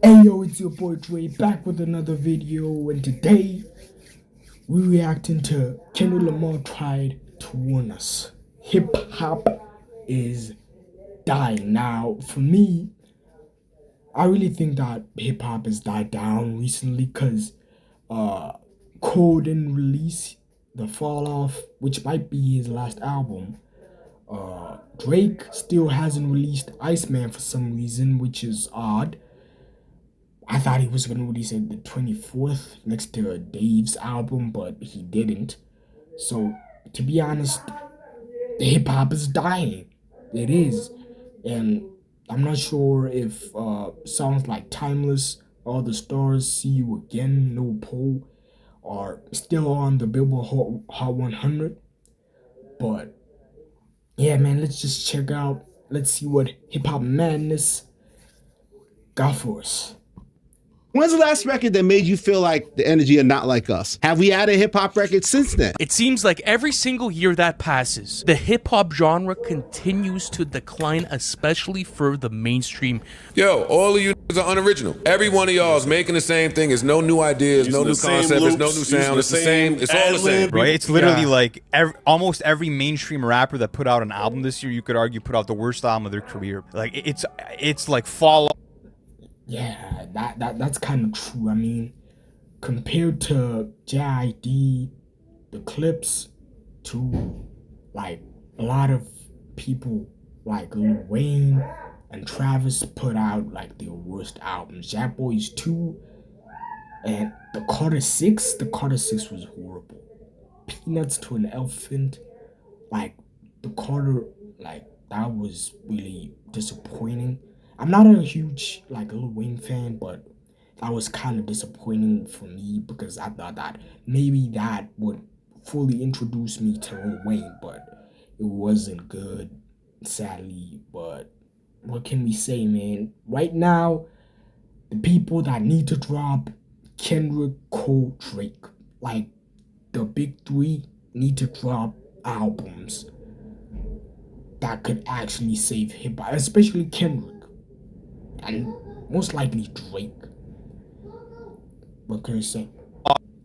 Hey yo, it's your boy Dre back with another video, and today we reacting to Kendrick Lamar tried to warn us. Hip hop is dying. Now, for me, I really think that hip hop has died down recently because Cole didn't release the Fall Off, which might be his last album. Drake still hasn't released Iceman for some reason, which is odd. I thought he was gonna release it the 24th next to Dave's album, but he didn't. So to be honest, the hip hop is dying. It is. And I'm not sure if songs like Timeless, All the Stars, See You Again, No Pole are still on the Billboard Hot 100. But yeah, man, let's just check out. Let's see what Hip Hop Madness got for us. When's the last record that made you feel like the energy are not like us? Have we had a hip hop record since then? It seems like every single year that passes, the hip hop genre continues to decline, especially for the mainstream. Yo, all of you are unoriginal. Every one of y'all is making the same thing. There's no new ideas, no new concept, there's no new sound. It's the same. It's all the same. Right? It's literally like almost every mainstream rapper that put out an album this year, you could argue, put out the worst album of their career. Like it's like fall. Yeah, that's kind of true. I mean, compared to JID, the clips, to like a lot of people like Lil Wayne and Travis put out like their worst albums. Jack Boys 2 and the Carter 6. The Carter 6 was horrible. Peanuts to an Elephant, like the Carter, like that was really disappointing. I'm not a huge like Lil Wayne fan, but that was kind of disappointing for me because I thought that maybe that would fully introduce me to Lil Wayne, but it wasn't good, sadly. But what can we say, man? Right now, the people that need to drop Kendrick, Cole, Drake, like the big three, need to drop albums that could actually save hip hop, especially Kendrick. And most likely Drake. What can you say?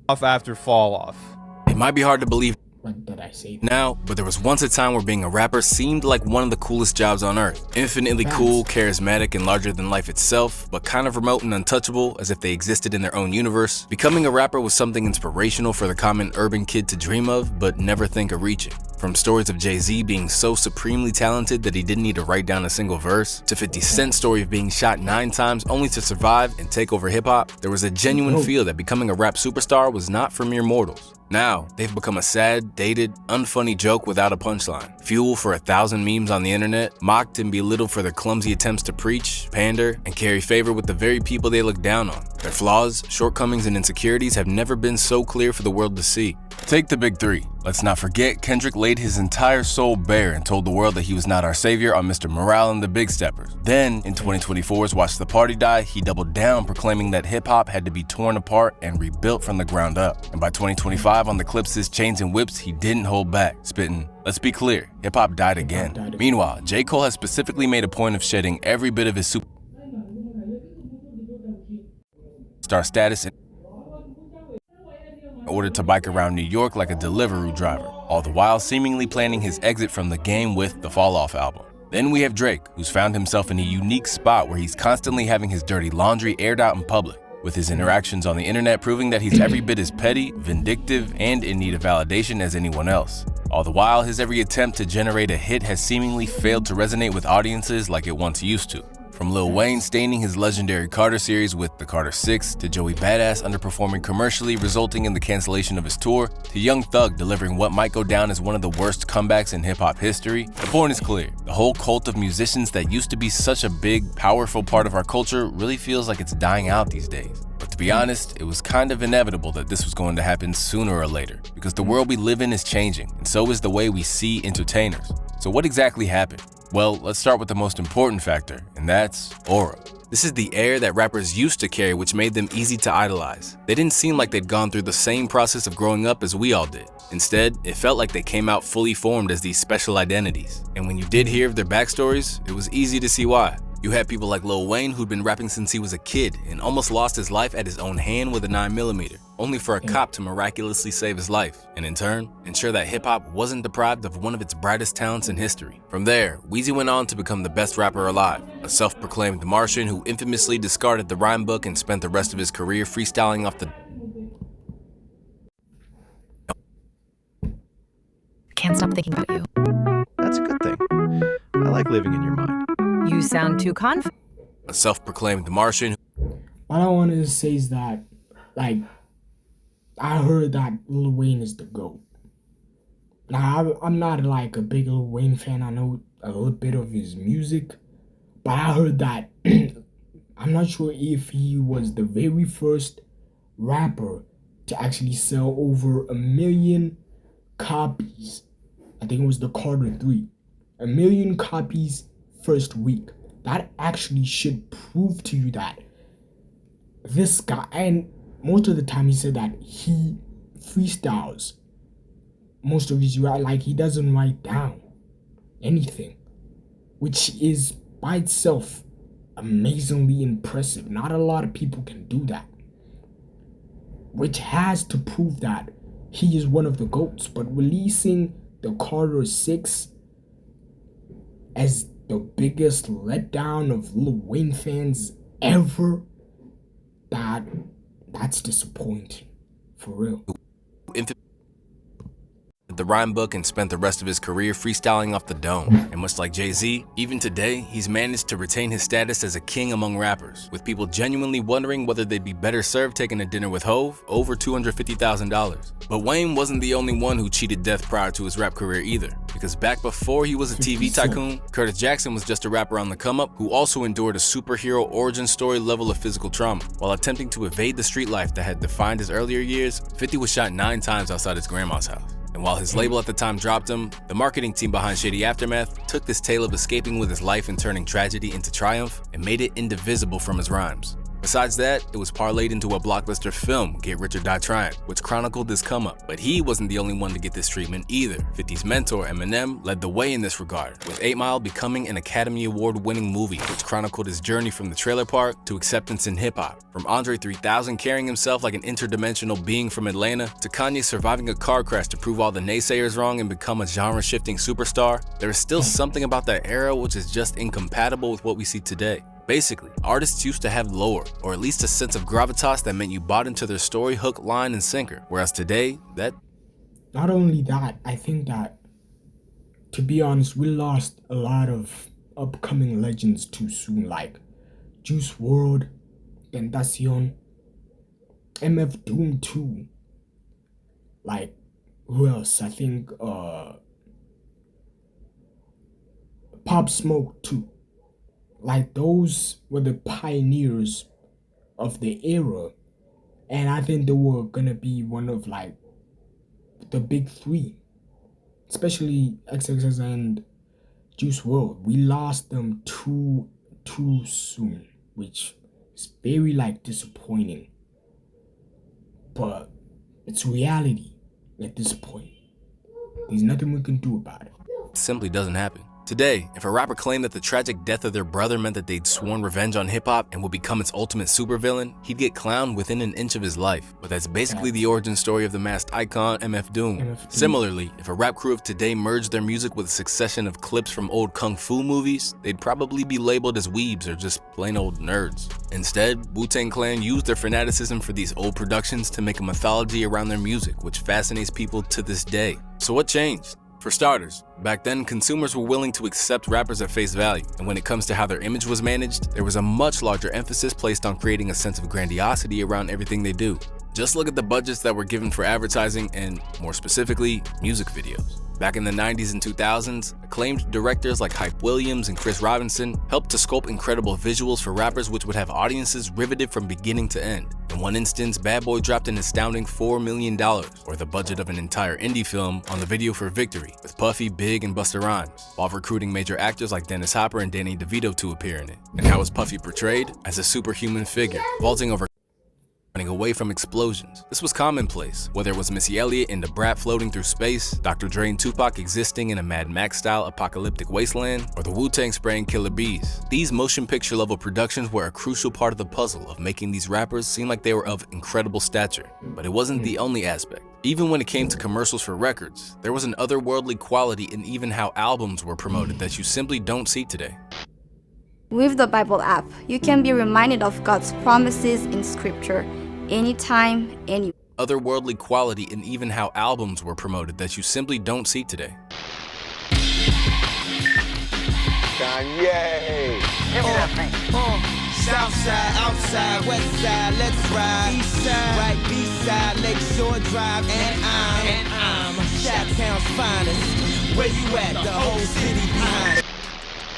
Off after fall off. It might be hard to believe What did I say? now, but there was once a time where being a rapper seemed like one of the coolest jobs on earth. Infinitely cool, charismatic, and larger than life itself, but kind of remote and untouchable, as if they existed in their own universe. Becoming a rapper was something inspirational for the common urban kid to dream of, but never think of reaching. From stories of Jay-Z being so supremely talented that he didn't need to write down a single verse, to 50 Cent's story of being shot 9 times only to survive and take over hip-hop, there was a genuine feel that becoming a rap superstar was not for mere mortals. Now, they've become a sad, dated, unfunny joke without a punchline. Fuel for 1,000 memes on the internet, mocked and belittled for their clumsy attempts to preach, pander, and carry favor with the very people they look down on. Their flaws, shortcomings, and insecurities have never been so clear for the world to see. Take the big three. Let's not forget Kendrick laid his entire soul bare and told the world that he was not our savior on Mr. Morale and the Big Steppers. Then, in 2024's Watch the Party Die, he doubled down, proclaiming that hip-hop had to be torn apart and rebuilt from the ground up. And by 2025, on the Clips' Chains and Whips, he didn't hold back, spitting, "Let's be clear, hip-hop died again." Meanwhile, J. Cole has specifically made a point of shedding every bit of his superstar status in order to bike around New York like a Deliveroo driver, all the while seemingly planning his exit from the game with the Fall Off album. Then we have Drake, who's found himself in a unique spot where he's constantly having his dirty laundry aired out in public, with his interactions on the internet proving that he's every bit as petty, vindictive, and in need of validation as anyone else. All the while, his every attempt to generate a hit has seemingly failed to resonate with audiences like it once used to. From Lil Wayne staining his legendary Carter series with the Carter 6, to Joey Badass underperforming commercially resulting in the cancellation of his tour, to Young Thug delivering what might go down as one of the worst comebacks in hip-hop history, the point is clear. The whole cult of musicians that used to be such a big, powerful part of our culture really feels like it's dying out these days. But to be honest, it was kind of inevitable that this was going to happen sooner or later, because the world we live in is changing, and so is the way we see entertainers. So what exactly happened? Well, let's start with the most important factor, and that's aura. This is the air that rappers used to carry, which made them easy to idolize. They didn't seem like they'd gone through the same process of growing up as we all did. Instead, it felt like they came out fully formed as these special identities. And when you did hear of their backstories, it was easy to see why. You had people like Lil Wayne who'd been rapping since he was a kid and almost lost his life at his own hand with a 9mm, only for a cop to miraculously save his life, and in turn, ensure that hip-hop wasn't deprived of one of its brightest talents in history. From there, Weezy went on to become the best rapper alive, a self-proclaimed Martian who infamously discarded the rhyme book and spent the rest of his career freestyling off the... Can't stop thinking about you. That's a good thing. I like living in your mind. You sound too confident. A self-proclaimed Martian. All I wanted to say is that, like, I heard that Lil Wayne is the GOAT. Now, I'm not like a big Lil Wayne fan. I know a little bit of his music, but I heard that I'm not sure if he was the very first rapper to actually sell over 1 million copies. I think it was the Carter 3. 1 million copies first week. That actually should prove to you that this guy, and most of the time he said that he freestyles most of his rap, like he doesn't write down anything, which is by itself amazingly impressive. Not a lot of people can do that, which has to prove that he is one of the GOATs. But releasing the Carter 6 as the biggest letdown of Lil Wayne fans ever, that's disappointing, for real. The rhyme book and spent the rest of his career freestyling off the dome. And much like Jay-Z, even today, he's managed to retain his status as a king among rappers, with people genuinely wondering whether they'd be better served taking a dinner with Hov over $250,000. But Wayne wasn't the only one who cheated death prior to his rap career either, because back before he was a TV tycoon, Curtis Jackson was just a rapper on the come-up who also endured a superhero origin story level of physical trauma. While attempting to evade the street life that had defined his earlier years, 50 was shot 9 times outside his grandma's house. And while his label at the time dropped him, the marketing team behind Shady Aftermath took this tale of escaping with his life and turning tragedy into triumph and made it indivisible from his rhymes. Besides that, it was parlayed into a blockbuster film, Get Rich or Die Trying, which chronicled his come-up. But he wasn't the only one to get this treatment either. 50's mentor, Eminem, led the way in this regard, with 8 Mile becoming an Academy Award-winning movie, which chronicled his journey from the trailer park to acceptance in hip-hop. From Andre 3000 carrying himself like an interdimensional being from Atlanta, to Kanye surviving a car crash to prove all the naysayers wrong and become a genre-shifting superstar, there is still something about that era which is just incompatible with what we see today. Basically, artists used to have lore, or at least a sense of gravitas that meant you bought into their story hook, line, and sinker. Whereas today, that... Not only that, I think that, to be honest, we lost a lot of upcoming legends too soon, like Juice WRLD, Tentacion, MF Doom 2. Like, who else? I think, Pop Smoke 2. Like, those were the pioneers of the era, and I think they were gonna be one of like the big 3, especially XXS and Juice WRLD. We lost them too soon, which is very like disappointing, but it's reality at this point. There's nothing we can do about it. simply doesn't happen. Today, if a rapper claimed that the tragic death of their brother meant that they'd sworn revenge on hip-hop and would become its ultimate supervillain, he'd get clowned within an inch of his life. But that's basically the origin story of the masked icon MF Doom. Similarly, if a rap crew of today merged their music with a succession of clips from old kung fu movies, they'd probably be labeled as weebs or just plain old nerds. Instead, Wu-Tang Clan used their fanaticism for these old productions to make a mythology around their music, which fascinates people to this day. So what changed? For starters, back then consumers were willing to accept rappers at face value, and when it comes to how their image was managed, there was a much larger emphasis placed on creating a sense of grandiosity around everything they do. Just look at the budgets that were given for advertising and, more specifically, music videos. Back in the 90s and 2000s, acclaimed directors like Hype Williams and Chris Robinson helped to sculpt incredible visuals for rappers which would have audiences riveted from beginning to end. In one instance, Bad Boy dropped an astounding $4 million, or the budget of an entire indie film, on the video for Victory, with Puffy, Big, and Busta Rhymes, while recruiting major actors like Dennis Hopper and Danny DeVito to appear in it. And how was Puffy portrayed? As a superhuman figure, vaulting over running away away from explosions. This was commonplace, whether it was Missy Elliott and Da Brat floating through space, Dr. Dre and Tupac existing in a Mad Max-style apocalyptic wasteland, or the Wu-Tang spraying killer bees. These motion picture level productions were a crucial part of the puzzle of making these rappers seem like they were of incredible stature. But it wasn't the only aspect. Even when it came to commercials for records, there was an otherworldly quality in even how albums were promoted that you simply don't see today. With the Bible app, you can be reminded of God's promises in Scripture anytime, anywhere. Otherworldly quality in even how albums were promoted that you simply don't see today. Kanye! Give me that thing. South side, outside, west side, let's ride. East side, right, beast side, Lakeshore Drive, and I'm Chi-Town's finest. Where you at? The whole city behind.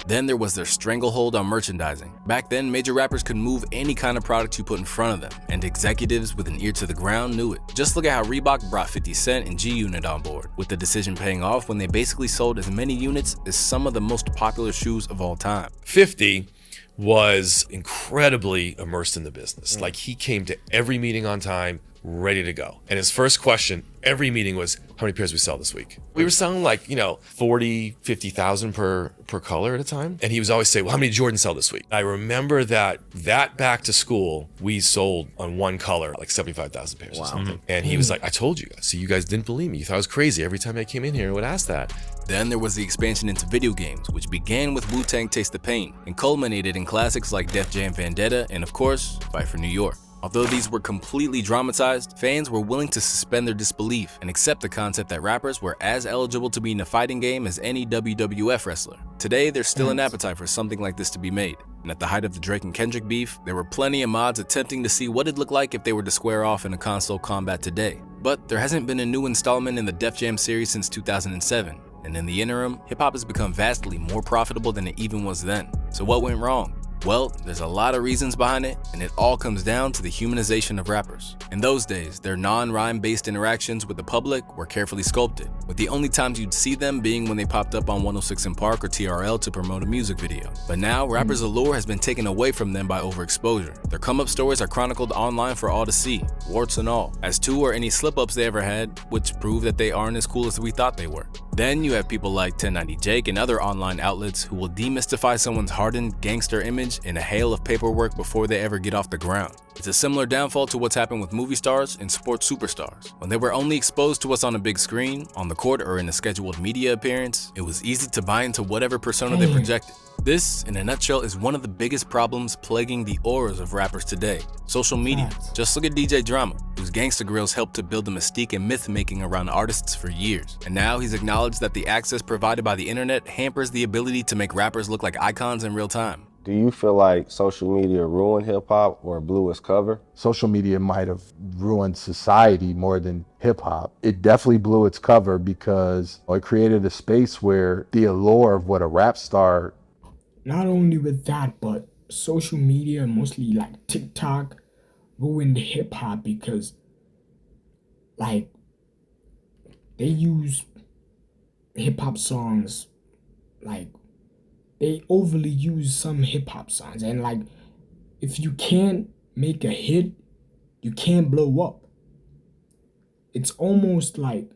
Then there was their stranglehold on merchandising. Back then, major rappers could move any kind of product you put in front of them, and executives with an ear to the ground knew it. Just look at how Reebok brought 50 Cent and G-Unit on board, with the decision paying off when they basically sold as many units as some of the most popular shoes of all time. 50 was incredibly immersed in the business. Like, he came to every meeting on time, ready to go. And his first question every meeting was, how many pairs we sell this week? We were selling like, 40, 50,000 per color at a time. And he was always say, well, how many Jordans sell this week? I remember that back to school, we sold on one color, like 75,000 pairs or something. And he was like, I told you guys. So you guys didn't believe me. You thought I was crazy. Every time I came in here, I would ask that. Then there was the expansion into video games, which began with Wu-Tang Taste the Pain and culminated in classics like Def Jam Vendetta and, of course, Fight for New York. Although these were completely dramatized, fans were willing to suspend their disbelief and accept the concept that rappers were as eligible to be in a fighting game as any WWF wrestler. Today, there's still an appetite for something like this to be made. And at the height of the Drake and Kendrick beef, there were plenty of mods attempting to see what it'd look like if they were to square off in a console combat today. But there hasn't been a new installment in the Def Jam series since 2007. And in the interim, hip-hop has become vastly more profitable than it even was then. So what went wrong? Well, there's a lot of reasons behind it, and it all comes down to the humanization of rappers. In those days, their non-rhyme based interactions with the public were carefully sculpted, with the only times you'd see them being when they popped up on 106 in Park or TRL to promote a music video. But now, rappers' allure has been taken away from them by overexposure. Their come-up stories are chronicled online for all to see, warts and all, as to or any slip-ups they ever had, which prove that they aren't as cool as we thought they were. Then you have people like 1090 Jake and other online outlets who will demystify someone's hardened gangster image in a hail of paperwork before they ever get off the ground. It's a similar downfall to what's happened with movie stars and sports superstars. When they were only exposed to us on a big screen, on the court, or in a scheduled media appearance, it was easy to buy into whatever persona they projected. This, in a nutshell, is one of the biggest problems plaguing the auras of rappers today. Social media. Just look at DJ Drama, whose Gangsta Grills helped to build the mystique and myth-making around artists for years. And now he's acknowledged that the access provided by the internet hampers the ability to make rappers look like icons in real time. Do you feel like social media ruined hip-hop or blew its cover? Social media might have ruined society more than hip-hop. It definitely blew its cover because it created a space where the allure of what a rap star... Not only with that, but social media, mostly like TikTok, ruined hip-hop because, like, they use hip-hop songs, like, they overly use some hip-hop songs, and like, if you can't make a hit, you can't blow up. It's almost like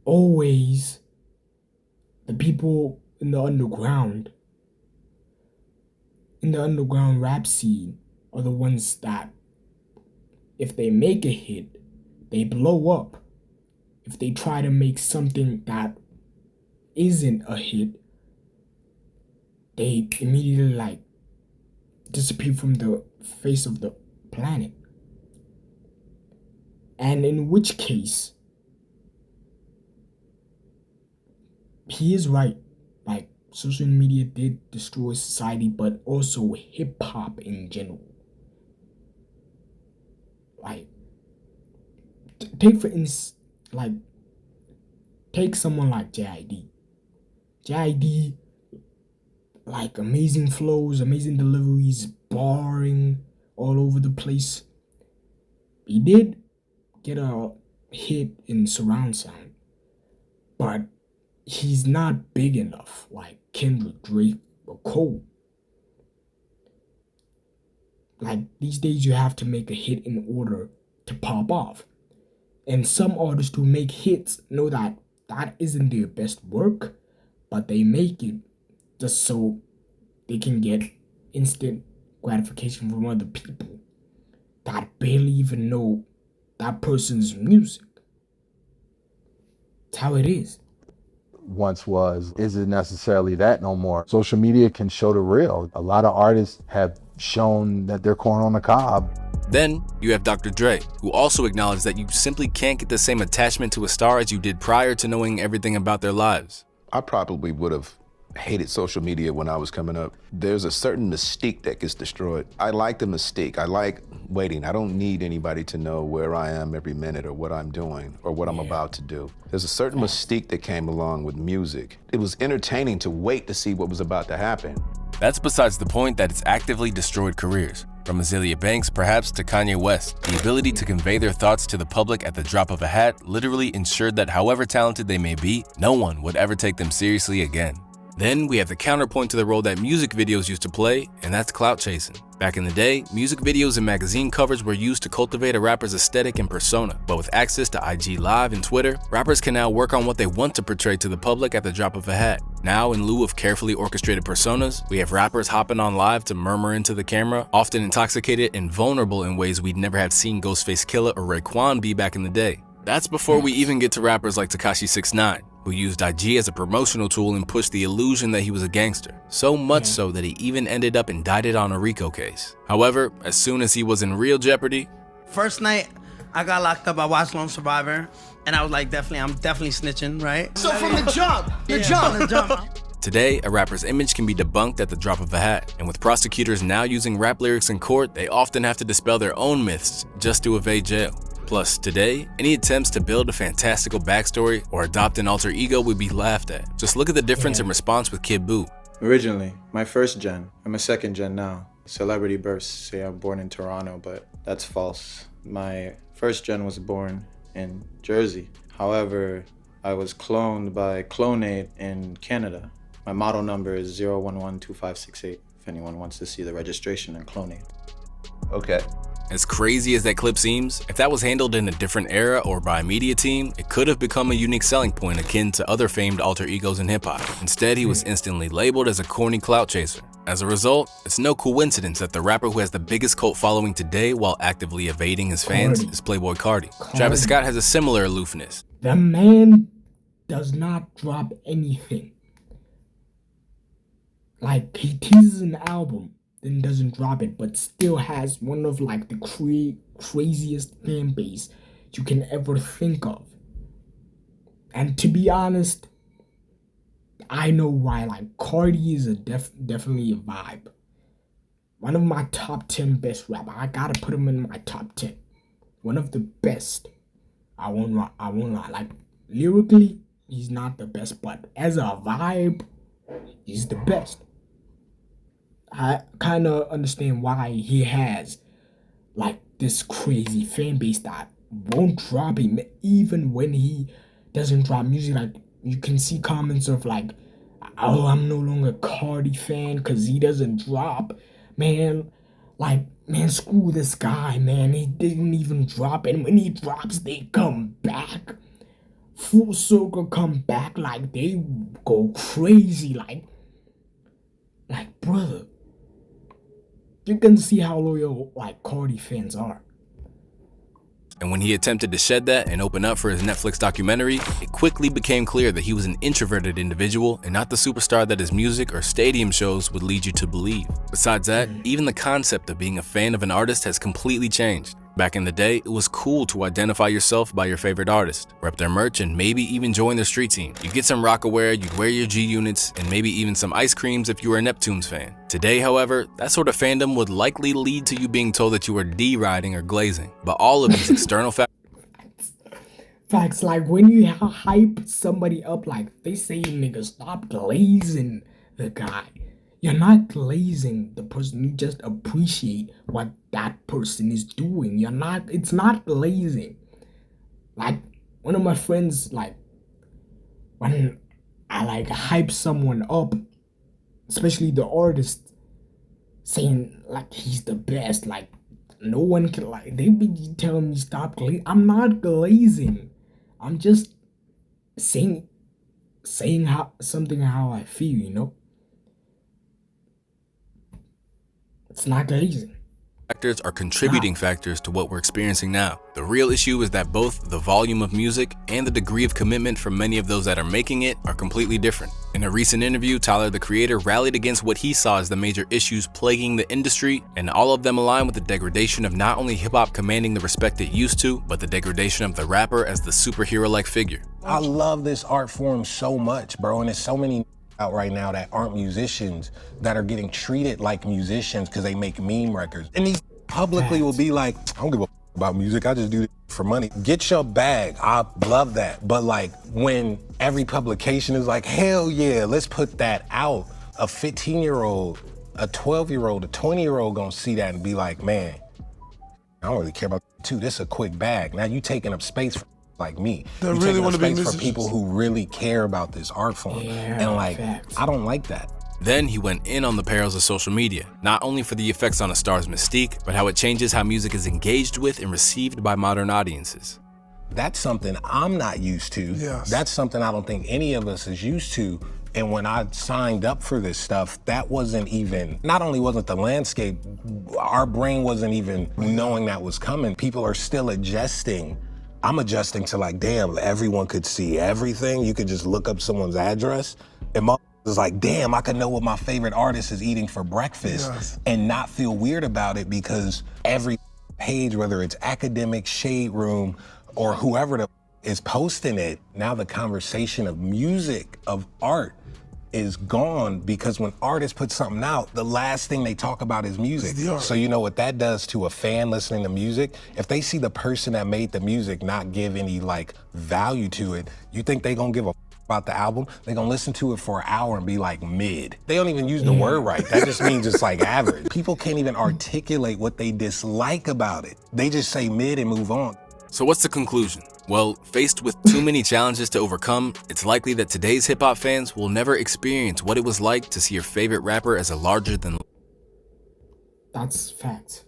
always the people in the underground rap scene are the ones that, if they make a hit, they blow up. If they try to make something that isn't a hit, they immediately like disappear from the face of the planet. And in which case, he is right. Like, social media did destroy society, but also hip hop in general. Like, take for instance, like, take someone like JID. JID, like, amazing flows, amazing deliveries, barring all over the place. He did get a hit in surround sound, but he's not big enough like Kendrick, Drake, or Cole. Like these days you have to make a hit in order to pop off. And some artists who make hits know that that isn't their best work, but they make it just so they can get instant gratification from other people that barely even know that person's music. It's how it is. Once was, isn't necessarily that no more. Social media can show the real. A lot of artists have shown that they're corn on the cob. Then you have Dr. Dre, who also acknowledged that you simply can't get the same attachment to a star as you did prior to knowing everything about their lives. I probably would have hated social media when I was coming up. There's a certain mystique that gets destroyed. I like the mystique. I like waiting. I don't need anybody to know where I am every minute or what I'm doing or what I'm about to do. There's a certain mystique that came along with music. It was entertaining to wait to see what was about to happen. That's besides the point that it's actively destroyed careers. From Azealia Banks, perhaps, to Kanye West, the ability to convey their thoughts to the public at the drop of a hat literally ensured that however talented they may be, no one would ever take them seriously again. Then we have the counterpoint to the role that music videos used to play, and that's clout chasing. Back in the day, music videos and magazine covers were used to cultivate a rapper's aesthetic and persona, but with access to IG Live and Twitter, rappers can now work on what they want to portray to the public at the drop of a hat. Now, in lieu of carefully orchestrated personas, we have rappers hopping on live to murmur into the camera, often intoxicated and vulnerable in ways we'd never have seen Ghostface Killah or Raekwon be back in the day. That's before we even get to rappers like Tekashi 6ix9ine, who used IG as a promotional tool and pushed the illusion that he was a gangster, so much so that he even ended up indicted on a RICO case. However, as soon as he was in real jeopardy, First night I got locked up, I watched Lone Survivor, and I was like, I'm definitely snitching, right? So from the jump, the jump. Today, a rapper's image can be debunked at the drop of a hat, and with prosecutors now using rap lyrics in court, they often have to dispel their own myths just to evade jail. Plus, today, any attempts to build a fantastical backstory or adopt an alter ego would be laughed at. Just look at the difference in response with Kid Buu. Originally, my first gen. I'm a second gen now. Celebrity bursts say I'm born in Toronto, but that's false. My first gen was born in Jersey. However, I was cloned by Clonate in Canada. My model number is 0112568, if anyone wants to see the registration in Clonate. Okay. As crazy as that clip seems, if that was handled in a different era or by a media team, it could have become a unique selling point akin to other famed alter egos in hip-hop. Instead, he was instantly labeled as a corny clout chaser. As a result, it's no coincidence that the rapper who has the biggest cult following today while actively evading his fans is Playboi Carti. Travis Scott has a similar aloofness. The man does not drop anything. Like, he teases an album, then doesn't drop it, but still has one of like the craziest fan base you can ever think of. And to be honest, I know why. Like, Carti is definitely a vibe. One of my top 10 best rapper. I gotta put him in my top 10. One of the best. I won't lie. Like, lyrically, he's not the best, but as a vibe, he's the best. I kind of understand why he has like this crazy fan base that won't drop him even when he doesn't drop music. Like, you can see comments of like, oh, I'm no longer a Carti fan because he doesn't drop. Man, like, man, screw this guy, man. He didn't even drop, and when he drops, they come back. Full circle come back, like, they go crazy, like, brother. You can see how loyal, like, Carti fans are. And when he attempted to shed that and open up for his Netflix documentary, it quickly became clear that he was an introverted individual and not the superstar that his music or stadium shows would lead you to believe. Besides that, even the concept of being a fan of an artist has completely changed. Back in the day, it was cool to identify yourself by your favorite artist, rep their merch, and maybe even join their street team. You'd get some Rockaware, you'd wear your G units, and maybe even some ice creams if you were a Neptunes fan. Today, however, that sort of fandom would likely lead to you being told that you were D-riding or glazing. But all of these external Facts, like, when you hype somebody up, like, they say, nigga, stop glazing the guy. You're not glazing the person, you just appreciate what that person is doing. It's not glazing. Like, one of my friends, like, when I, like, hype someone up, especially the artist, saying like he's the best. Like no one can, like, they be telling me stop glazing. I'm not glazing. I'm just saying how something how I feel, you know? It's not glazing. Factors are contributing factors to what we're experiencing now. The real issue is that both the volume of music and the degree of commitment from many of those that are making it are completely different. In a recent interview, Tyler, the Creator, rallied against what he saw as the major issues plaguing the industry, and all of them align with the degradation of not only hip-hop commanding the respect it used to, but the degradation of the rapper as the superhero-like figure. I love this art form so much, bro, and there's so many out right now that aren't musicians that are getting treated like musicians because they make meme records. And these publicly will be like, I don't give a about music, I just do this for money. Get your bag, I love that. But like when every publication is like, hell yeah, let's put that out. A 15-year-old, a 12-year-old, a 20-year-old gonna see that and be like, man, I don't really care about too. This is a quick bag. Now you taking up space for like me. That You really taking up wanna be space for musicians. people who really care about this art form. And like, I don't like that. Then he went in on the perils of social media, not only for the effects on a star's mystique, but how it changes how music is engaged with and received by modern audiences. That's something I'm not used to. Yes. That's something I don't think any of us is used to. And when I signed up for this stuff, that wasn't even, not only wasn't the landscape, our brain wasn't even knowing that was coming. People are still adjusting. I'm adjusting to like, damn, everyone could see everything. You could just look up someone's address and it's like, damn, I could know what my favorite artist is eating for breakfast and not feel weird about it because every page, whether it's Academic, Shade Room, or whoever is posting it, now the conversation of music, of art, is gone because when artists put something out, the last thing they talk about is music. So you know what that does to a fan listening to music? If they see the person that made the music not give any like value to it, you think they gonna give a about the album? They gonna listen to it for an hour and be like mid. They don't even use the word right. That just means it's like average. People can't even articulate what they dislike about it. They just say mid and move on. So what's the conclusion? Well, faced with too many challenges to overcome, it's likely that today's hip-hop fans will never experience what it was like to see your favorite rapper as a larger than... That's fact.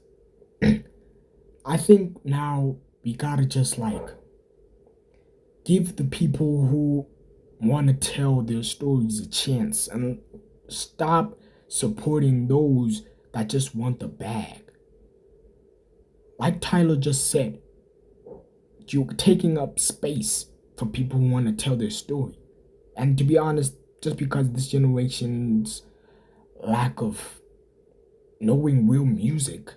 I think now we gotta just like give the people who want to tell their stories a chance and stop supporting those that just want the bag. Like Tyler just said, you're taking up space for people who want to tell their story. And to be honest, just because this generation's lack of knowing real music,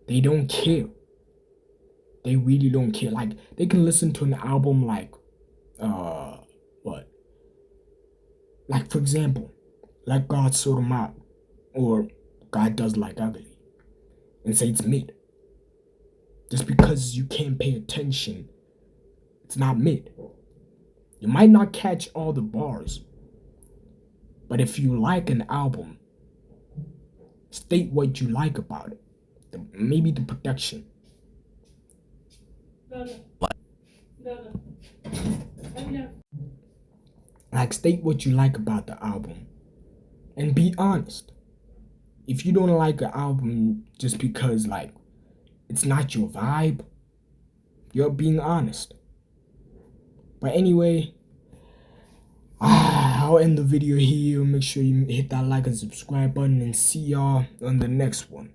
they don't care. They really don't care. Like, they can listen to an album like, what? Like, for example, Like God Sort 'Em Out, or God Does Like Ugly, and say it's mid. Just because you can't pay attention, it's not mid. You might not catch all the bars, but if you like an album, state what you like about it. Maybe the production. Like, state what you like about the album and be honest. If you don't like an album just because like it's not your vibe, you're being honest. But anyway, I'll end the video here. Make sure you hit that like and subscribe button and see y'all on the next one.